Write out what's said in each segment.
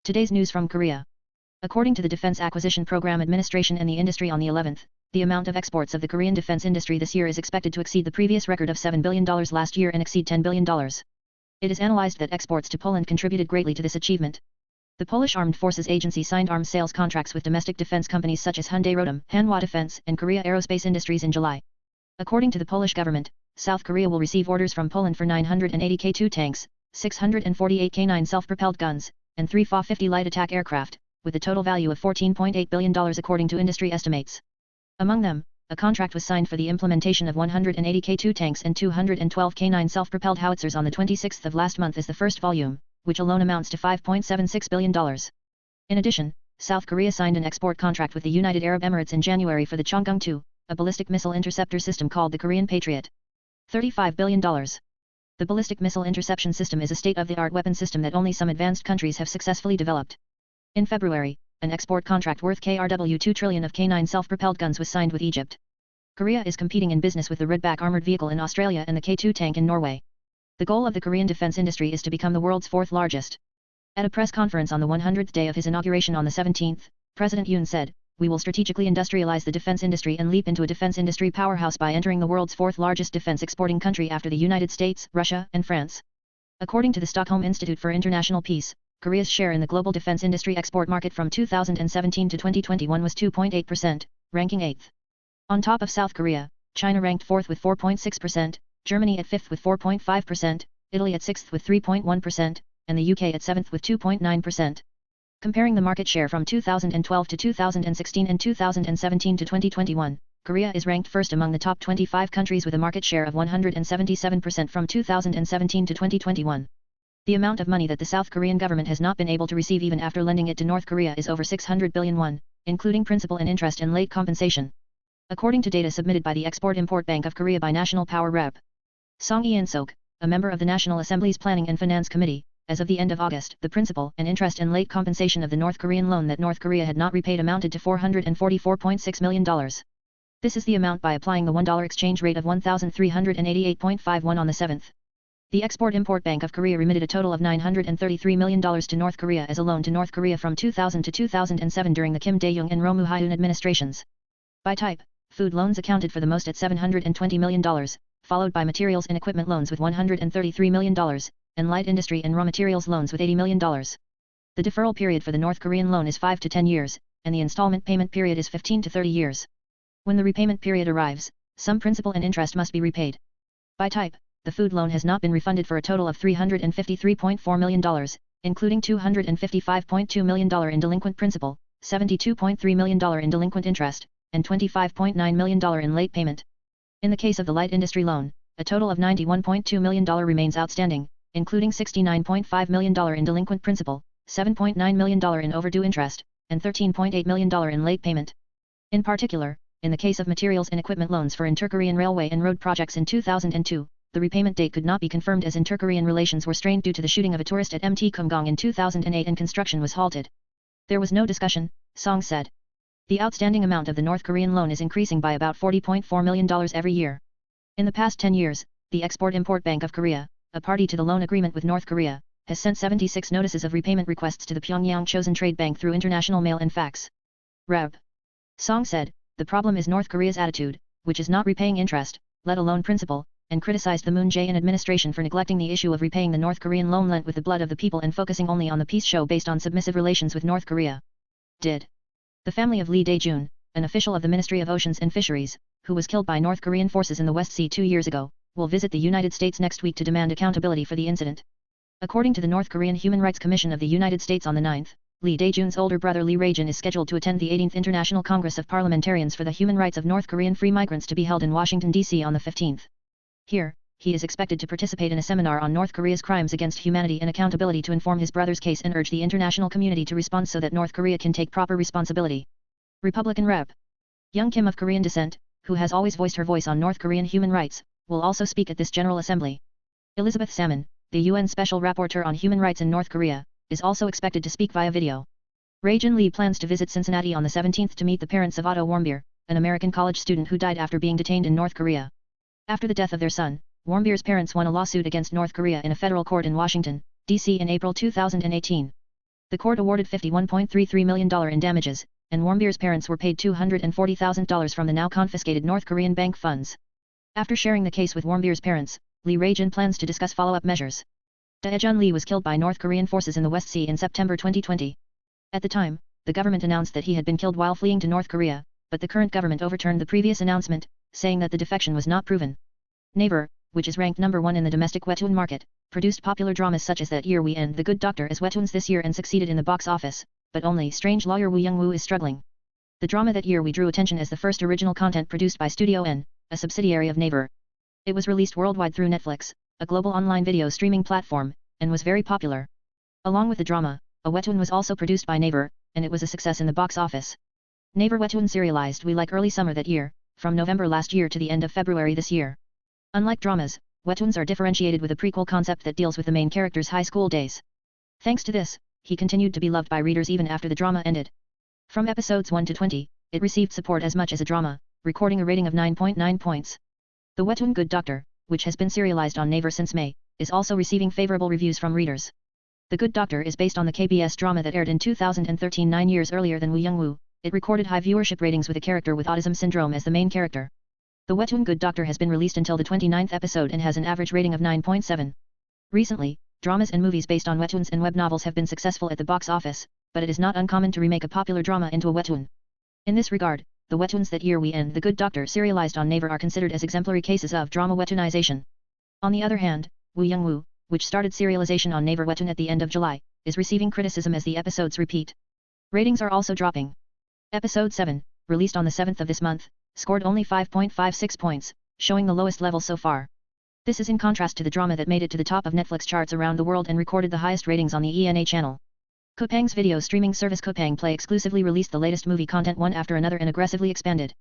Today's news from Korea. According to the Defense Acquisition Program Administration and the industry on the 11th, the amount of exports of the Korean defense industry this year is expected to exceed the previous record of $7 billion last year and exceed $10 billion. It is analyzed that exports to Poland contributed greatly to this achievement. The Polish Armed Forces Agency signed arms sales contracts with domestic defense companies such as Hyundai Rotem, Hanwha Defense, and Korea Aerospace Industries in July. According to the Polish government, South Korea will receive orders from Poland for 980 K2 tanks, 648 K9 self-propelled guns, and 3 Fa-50 light attack aircraft, with a total value of $14.8 billion according to industry estimates. Among them, a contract was signed for the implementation of 180 K2 tanks and 212 K9 self-propelled howitzers on the 26th of last month as the first volume, which alone amounts to $5.76 billion. In addition, South Korea signed an export contract with the United Arab Emirates in January for the Chang'e-2, a ballistic missile interceptor system called the Korean Patriot. $35 billion. The ballistic missile interception system is a state-of-the-art weapon system that only some advanced countries have successfully developed. In February, an export contract worth KRW 2 trillion of K9 self-propelled guns was signed with Egypt. Korea is competing in business with the Redback armored vehicle in Australia and the K2 tank in Norway. The goal of the Korean defense industry is to become the world's fourth largest. At a press conference on the 100th day of his inauguration on the 17th, President Yoon said, "We will strategically industrialize the defense industry and leap into a defense industry powerhouse by entering the world's fourth largest defense exporting country after the United States, Russia, and France." According to the Stockholm Institute for International Peace, Korea's share in the global defense industry export market from 2017 to 2021 was 2.8%, ranking 8th. On top of South Korea, China ranked 4th with 4.6%, Germany at 5th with 4.5%, Italy at 6th with 3.1%, and the UK at 7th with 2.9%. Comparing the market share from 2012 to 2016 and 2017 to 2021, Korea is ranked first among the top 25 countries with a market share of 177% from 2017 to 2021. The amount of money that the South Korean government has not been able to receive even after lending it to North Korea is over 600 billion won, including principal and interest and late compensation. According to data submitted by the Export-Import Bank of Korea by National Power Rep. Song Eun-sok, a member of the National Assembly's Planning and Finance Committee, as of the end of August, the principal and interest and late compensation of the North Korean loan that North Korea had not repaid amounted to $444.6 million. This is the amount by applying the $1 exchange rate of 1,388.51 on the 7th. The Export-Import Bank of Korea remitted a total of $933 million to North Korea as a loan to North Korea from 2000 to 2007 during the Kim Dae-jung and Roh Moo-hyun administrations. By type, food loans accounted for the most at $720 million, followed by materials and equipment loans with $133 million, and light industry and raw materials loans with $80 million. The deferral period for the North Korean loan is 5 to 10 years, and the installment payment period is 15 to 30 years. When the repayment period arrives, some principal and interest must be repaid. By type, the food loan has not been refunded for a total of $353.4 million, including $255.2 million in delinquent principal, $72.3 million in delinquent interest, and $25.9 million in late payment. In the case of the light industry loan, a total of $91.2 million remains outstanding, including $69.5 million in delinquent principal, $7.9 million in overdue interest, and $13.8 million in late payment. In particular, in the case of materials and equipment loans for inter-Korean railway and road projects in 2002, the repayment date could not be confirmed as inter-Korean relations were strained due to the shooting of a tourist at Mt. Kumgang in 2008 and construction was halted. There was no discussion, Song said. The outstanding amount of the North Korean loan is increasing by about $40.4 million every year. In the past 10 years, the Export-Import Bank of Korea, a party to the loan agreement with North Korea, has sent 76 notices of repayment requests to the Pyongyang Chosun Trade Bank through international mail and fax. Rep. Song said, the problem is North Korea's attitude, which is not repaying interest, let alone principal, and criticized the Moon Jae-in administration for neglecting the issue of repaying the North Korean loan lent with the blood of the people and focusing only on the peace show based on submissive relations with North Korea. Did. The family of Lee Dae-jun, an official of the Ministry of Oceans and Fisheries, who was killed by North Korean forces in the West Sea 2 years ago, will visit the United States next week to demand accountability for the incident. According to the North Korean Human Rights Commission of the United States on the 9th, Lee Dae-jun's older brother Lee Rae-jun is scheduled to attend the 18th International Congress of Parliamentarians for the Human Rights of North Korean Free Migrants to be held in Washington, D.C. on the 15th. Here, he is expected to participate in a seminar on North Korea's crimes against humanity and accountability to inform his brother's case and urge the international community to respond so that North Korea can take proper responsibility. Republican Rep. Young Kim of Korean descent, who has always voiced her voice on North Korean human rights, will also speak at this General Assembly. Elizabeth Salmon, the UN Special Rapporteur on Human Rights in North Korea, is also expected to speak via video. Rae-jun Lee plans to visit Cincinnati on the 17th to meet the parents of Otto Warmbier, an American college student who died after being detained in North Korea. After the death of their son, Warmbier's parents won a lawsuit against North Korea in a federal court in Washington, D.C. in April 2018. The court awarded $51.33 million in damages, and Warmbier's parents were paid $240,000 from the now confiscated North Korean bank funds. After sharing the case with Warmbier's parents, Lee Rae-jin plans to discuss follow-up measures. Dae-jun Lee was killed by North Korean forces in the West Sea in September 2020. At the time, the government announced that he had been killed while fleeing to North Korea, but the current government overturned the previous announcement, saying that the defection was not proven. Naver, which is ranked number 1 in the domestic webtoon market, produced popular dramas such as That Year We and The Good Doctor as webtoons this year and succeeded in the box office, but only Strange Lawyer Woo Young-woo is struggling. The drama That Year We drew attention as the first original content produced by Studio N, a subsidiary of Naver. It was released worldwide through Netflix, a global online video streaming platform, and was very popular. Along with the drama, a webtoon was also produced by Naver, and it was a success in the box office. Naver webtoon serialized We Like early summer that year, from November last year to the end of February this year. Unlike dramas, webtoons are differentiated with a prequel concept that deals with the main character's high school days. Thanks to this, he continued to be loved by readers even after the drama ended. From episodes 1 to 20, it received support as much as a drama, recording a rating of 9.9 points. The webtoon Good Doctor, which has been serialized on Naver since May, is also receiving favorable reviews from readers. The Good Doctor is based on the KBS drama that aired in 2013, 9 years earlier than Woo Young-woo. It recorded high viewership ratings with a character with autism syndrome as the main character. The webtoon Good Doctor has been released until the 29th episode and has an average rating of 9.7. Recently, dramas and movies based on webtoons and web novels have been successful at the box office, but it is not uncommon to remake a popular drama into a webtoon. In this regard, the webtoons That Year We and The Good Doctor serialized on Naver are considered as exemplary cases of drama webtoonization. On the other hand, Woo Young-woo, which started serialization on Naver webtoon at the end of July, is receiving criticism as the episodes repeat. Ratings are also dropping. Episode 7, released on the 7th of this month, scored only 5.56 points, showing the lowest level so far. This is in contrast to the drama that made it to the top of Netflix charts around the world and recorded the highest ratings on the ENA channel. Coupang's video streaming service Coupang Play exclusively released the latest movie content one after another and aggressively expanded.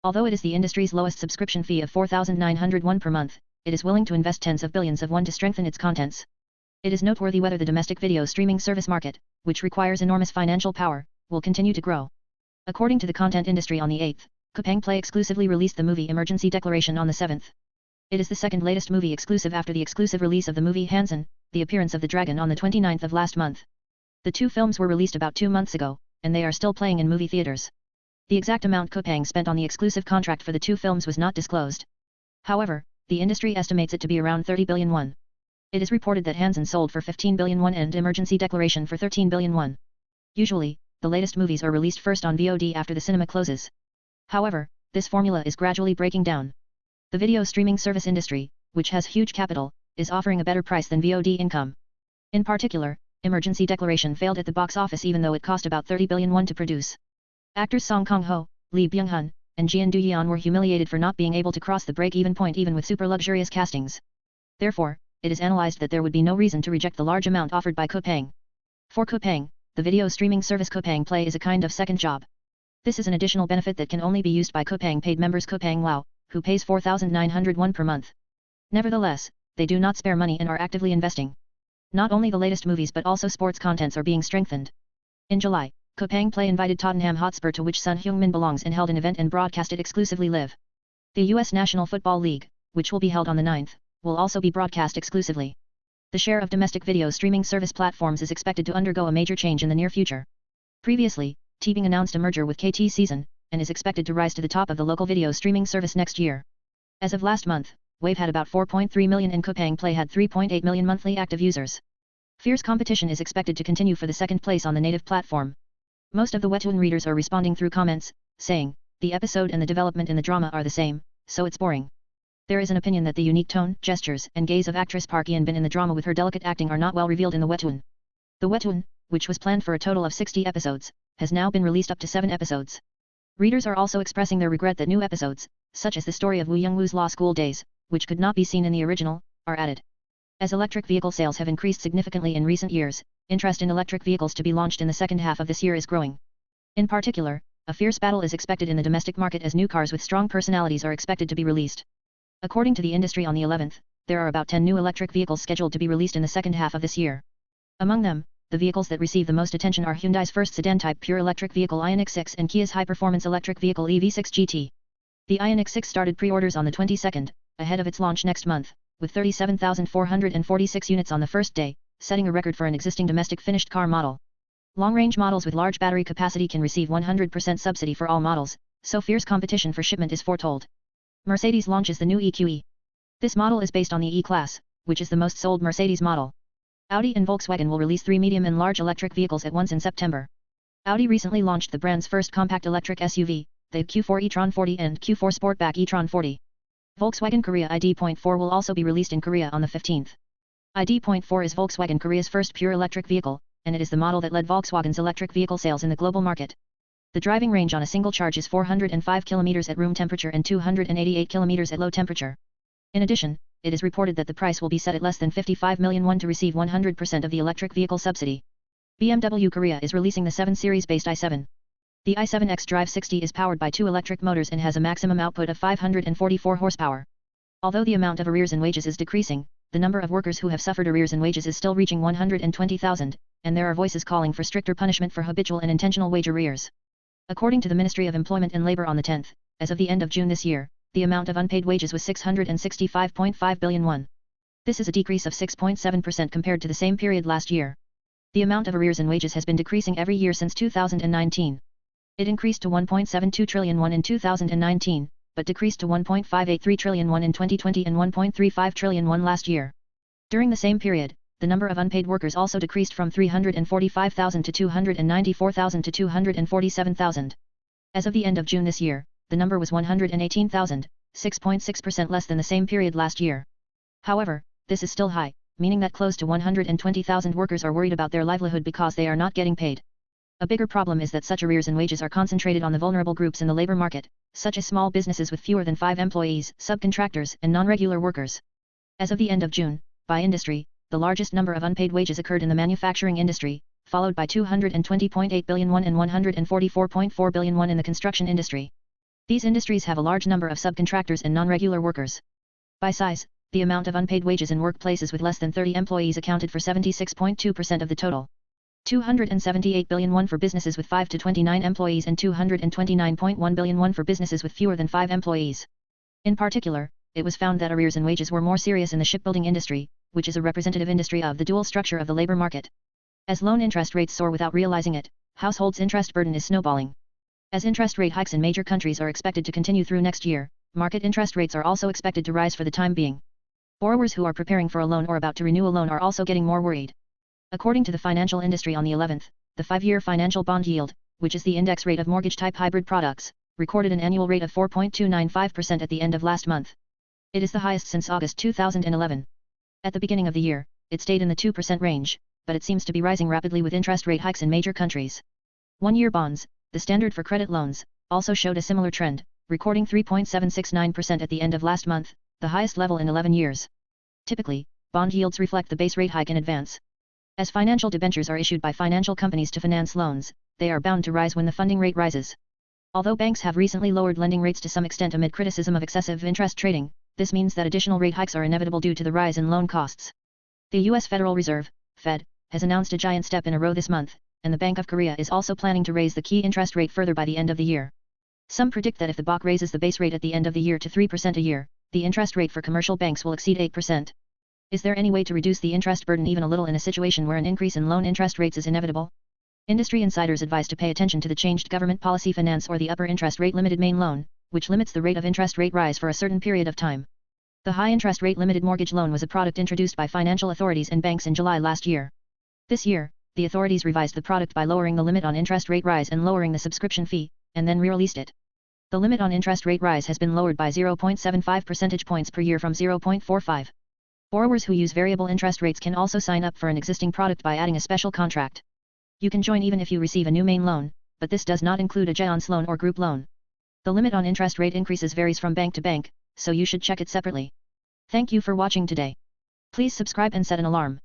Although it is the industry's lowest subscription fee of 4,901 per month, it is willing to invest tens of billions of won to strengthen its contents. It is noteworthy whether the domestic video streaming service market, which requires enormous financial power, will continue to grow. According to the content industry on the 8th, Coupang Play exclusively released the movie Emergency Declaration on the 7th. It is the second latest movie exclusive after the exclusive release of the movie Hansen, The Appearance of the Dragon on the 29th of last month. The two films were released about 2 months ago, and they are still playing in movie theaters. The exact amount Coupang spent on the exclusive contract for the two films was not disclosed. However, the industry estimates it to be around 30 billion won. It is reported that Hansen sold for 15 billion won and Emergency Declaration for 13 billion won. Usually, the latest movies are released first on VOD after the cinema closes. However, this formula is gradually breaking down. The video streaming service industry, which has huge capital, is offering a better price than VOD income. In particular, Emergency Declaration failed at the box office even though it cost about 30 billion won to produce. Actors Song Kang-ho, Lee Byung-hun, and Jeon Do-yeon were humiliated for not being able to cross the break-even point even with super luxurious castings. Therefore, it is analyzed that there would be no reason to reject the large amount offered by Coupang. For Coupang, the video streaming service Coupang Play is a kind of second job. This is an additional benefit that can only be used by Coupang paid members Coupang Wow, who pays 4,901 per month. Nevertheless, they do not spare money and are actively investing. Not only the latest movies but also sports contents are being strengthened. In July, Coupang Play invited Tottenham Hotspur, to which Son Heung-min belongs, and held an event and broadcasted exclusively live. The U.S. National Football League, which will be held on the 9th, will also be broadcast exclusively. The share of domestic video streaming service platforms is expected to undergo a major change in the near future. Previously, TVing announced a merger with KT Season, and is expected to rise to the top of the local video streaming service next year. As of last month, Wave had about 4.3 million and Coupang Play had 3.8 million monthly active users. Fierce competition is expected to continue for the second place on the native platform. Most of the webtoon readers are responding through comments, saying, the episode and the development in the drama are the same, so it's boring. There is an opinion that the unique tone, gestures, and gaze of actress Park Yeon-bin in the drama with her delicate acting are not well revealed in the webtoon. The webtoon, which was planned for a total of 60 episodes, has now been released up to 7 episodes. Readers are also expressing their regret that new episodes, such as the story of Woo Young-woo's law school days, which could not be seen in the original, are added. As electric vehicle sales have increased significantly in recent years, interest in electric vehicles to be launched in the second half of this year is growing. In particular, a fierce battle is expected in the domestic market as new cars with strong personalities are expected to be released. According to the industry on the 11th, there are about 10 new electric vehicles scheduled to be released in the second half of this year. Among them, the vehicles that receive the most attention are Hyundai's first sedan-type pure electric vehicle Ioniq 6 and Kia's high-performance electric vehicle EV6 GT. The Ioniq 6 started pre-orders on the 22nd, ahead of its launch next month, with 37,446 units on the first day, setting a record for an existing domestic finished car model. Long-range models with large battery capacity can receive 100% subsidy for all models, so fierce competition for shipment is foretold. Mercedes launches the new EQE. This model is based on the E-Class, which is the most sold Mercedes model. Audi and Volkswagen will release 3 medium and large electric vehicles at once in September. Audi recently launched the brand's first compact electric SUV, the Q4 e-tron 40 and Q4 Sportback e-tron 40. Volkswagen Korea ID.4 will also be released in Korea on the 15th. ID.4 is Volkswagen Korea's first pure electric vehicle, and it is the model that led Volkswagen's electric vehicle sales in the global market. The driving range on a single charge is 405 km at room temperature and 288 km at low temperature. In addition, it is reported that the price will be set at less than 55 million won to receive 100% of the electric vehicle subsidy. BMW Korea is releasing the 7 Series-based i7. The i7 xDrive 60 is powered by 2 electric motors and has a maximum output of 544 horsepower. Although the amount of arrears in wages is decreasing, the number of workers who have suffered arrears in wages is still reaching 120,000, and there are voices calling for stricter punishment for habitual and intentional wage arrears. According to the Ministry of Employment and Labor on the 10th, as of the end of June this year, the amount of unpaid wages was 665.5 billion won. This is a decrease of 6.7% compared to the same period last year. The amount of arrears in wages has been decreasing every year since 2019. It increased to 1.72 trillion won in 2019, but decreased to 1.583 trillion won in 2020 and 1.35 trillion won last year. During the same period, the number of unpaid workers also decreased from 345,000 to 294,000 to 247,000. As of the end of June this year, the number was 118,000, 6.6% less than the same period last year. However, this is still high, meaning that close to 120,000 workers are worried about their livelihood because they are not getting paid. A bigger problem is that such arrears in wages are concentrated on the vulnerable groups in the labor market, such as small businesses with fewer than 5 employees, subcontractors, and non-regular workers. As of the end of June, by industry, the largest number of unpaid wages occurred in the manufacturing industry, followed by 220.8 billion won and 144.4 billion won in the construction industry. These industries have a large number of subcontractors and non-regular workers. By size, the amount of unpaid wages in workplaces with less than 30 employees accounted for 76.2% of the total. 278 billion won for businesses with 5 to 29 employees and 229.1 billion won for businesses with fewer than 5 employees. In particular, it was found that arrears in wages were more serious in the shipbuilding industry, which is a representative industry of the dual structure of the labor market. As loan interest rates soar without realizing it, households' interest burden is snowballing. As interest rate hikes in major countries are expected to continue through next year, market interest rates are also expected to rise for the time being. Borrowers who are preparing for a loan or about to renew a loan are also getting more worried. According to the financial industry on the 11th, the 5-year financial bond yield, which is the index rate of mortgage-type hybrid products, recorded an annual rate of 4.295% at the end of last month. It is the highest since August 2011. At the beginning of the year, it stayed in the 2% range, but it seems to be rising rapidly with interest rate hikes in major countries. 1-year bonds, the standard for credit loans, also showed a similar trend, recording 3.769% at the end of last month, the highest level in 11 years. Typically, bond yields reflect the base rate hike in advance. As financial debentures are issued by financial companies to finance loans, they are bound to rise when the funding rate rises. Although banks have recently lowered lending rates to some extent amid criticism of excessive interest trading, this means that additional rate hikes are inevitable due to the rise in loan costs. The U.S. Federal Reserve, Fed, has announced a giant step in a row this month, and the Bank of Korea is also planning to raise the key interest rate further by the end of the year. Some predict that if the BOK raises the base rate at the end of the year to 3% a year, the interest rate for commercial banks will exceed 8%. Is there any way to reduce the interest burden even a little in a situation where an increase in loan interest rates is inevitable? Industry insiders advise to pay attention to the changed government policy finance or the upper interest rate limited main loan, which limits the rate of interest rate rise for a certain period of time. The high interest rate limited mortgage loan was a product introduced by financial authorities and banks in July last year. This year, the authorities revised the product by lowering the limit on interest rate rise and lowering the subscription fee, and then re-released it. The limit on interest rate rise has been lowered by 0.75 percentage points per year from 0.45. Borrowers who use variable interest rates can also sign up for an existing product by adding a special contract. You can join even if you receive a new main loan, but this does not include a Jeonse loan or group loan. The limit on interest rate increases varies from bank to bank, so you should check it separately. Thank you for watching today. Please subscribe and set an alarm.